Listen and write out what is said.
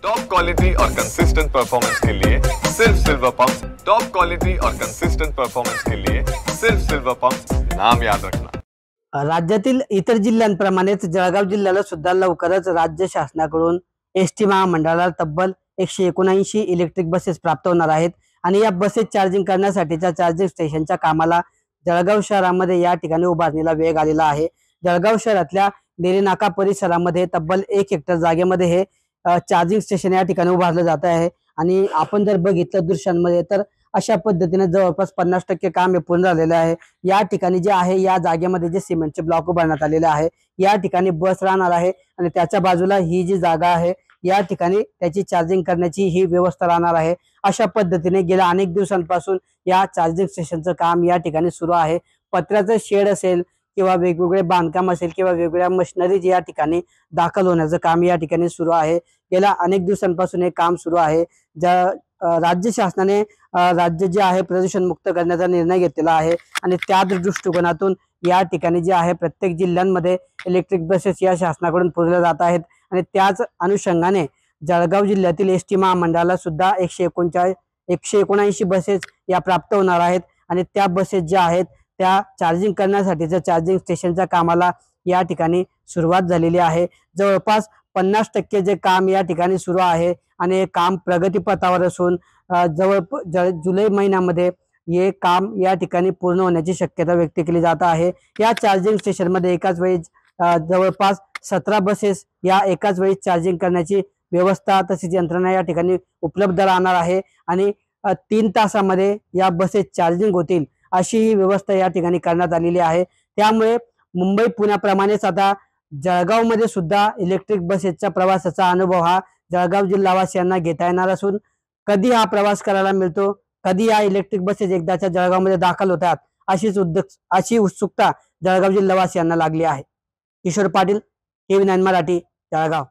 Top quality और consistent performance के लिए सिर्फ सिल्वर पंप्स। टॉप क्वालिटी और कंसिस्टेंट परफॉर्मेंस के लिए सिर्फ सिल्वर पंप्स, नाम याद रखना। राज्यातील इतर जिल्ह्यांप्रमाणेच जळगाव जिल्ह्याला सुद्धा लवकरच राज्य शासनाकडून एसटी महामंडळाला तब्बल 179 इलेक्ट्रिक बसेस प्राप्त होणार आहेत आणि या बसेस चार्जिंग करण्यासाठीच्या चार्जिंग स्टेशनच्या कामाला जळगाव शहरामध्ये या ठिकाणी उभारणीला वेग आलेला आहे। जळगाव शहरातल्या नेरी नाका परिसरामध्ये तब्बल 1 हेक्टर जागेमध्ये हे चार्जिंग स्टेशन या ठिकाणी उभारलं जात आहे आणि आपण जर बघितलं दृश्यांमध्ये तर अशा पद्धतीने जवळपास 50% काम हे पूर्ण झालेलं आहे। या ठिकाणी जे आहे या जागेमध्ये जे सिमेंटचे ब्लॉक उभारण्यात आलेले आहे, या ठिकाणी बस राहणार आहे आणि त्याच्या बाजूला ही जी जागा आहे या ठिकाणी त्याची चार्जिंग करण्याची ही व्यवस्था राहणार आहे। अशा पद्धतीने गेल्या अनेक दिवसांपासून या चार्जिंग स्टेशनचं काम या ठिकाणी सुरू आहे। पत्र्याचं शेड असेल किंवा वेगवेगळे बांधकाम असेल किंवा वेगवेगळ्या मशिनरी या ठिकाणी दाखल होण्याचं काम या ठिकाणी सुरू आहे। गेल्या अनेक दिवसांपासून हे काम सुरू आहे। राज्य शासनाने राज्य जे आहे प्रदूषण मुक्त करण्याचा निर्णय घेतलेला आहे आणि त्या दृष्टिकोनातून या ठिकाणी जे आहे प्रत्येक जिल्ह्यांमध्ये इलेक्ट्रिक बसेस या शासनाकडून पुरवल्या जात आहेत आणि त्याच अनुषंगाने जळगाव जिल्ह्यातील एसटी महामंडळाला सुद्धा 179 बसेस या प्राप्त होणार आहेत आणि त्या बसेस ज्या आहेत त्या चार्जिंग करण्यासाठीच्या चार्जिंग स्टेशनच्या कामाला या ठिकाणी सुरुवात झालेली आहे। जवळपास 50% जे काम या ठिकाणी सुरू आहे आणि हे काम प्रगतीपथावर असून जुलै महिन्यामध्ये हे काम या ठिकाणी पूर्ण होण्याची शक्यता व्यक्त केली जात आहे। या चार्जिंग स्टेशन मध्ये एकाच वेळी जवळपास 17 बसेस या एकाच वेळी चार्जिंग करण्याची व्यवस्था तसेच यंत्रणा या ठिकाणी उपलब्ध राहणार आहे आणि 3 तासामध्ये या बसेस चार्जिंग होतील अशी ही व्यवस्था या ठिकाणी करण्यात आलेली आहे। त्यामुळे मुंबई पुण्याप्रमाणेच आता जळगाव मध्ये सुद्धा इलेक्ट्रिक बसेसच्या प्रवासाचा अनुभव हा जळगाव जिल्हावासियांना घेता येणार असून कधी हा प्रवास करायला मिळतो, कधी या इलेक्ट्रिक बसेस एकदाच्या जळगाव मध्ये दाखल होतात अशी उत्सुकता जळगाव जिल्हावासियांना लागली आहे। किशोर पाटील, TV9 मराठी, जळगाव।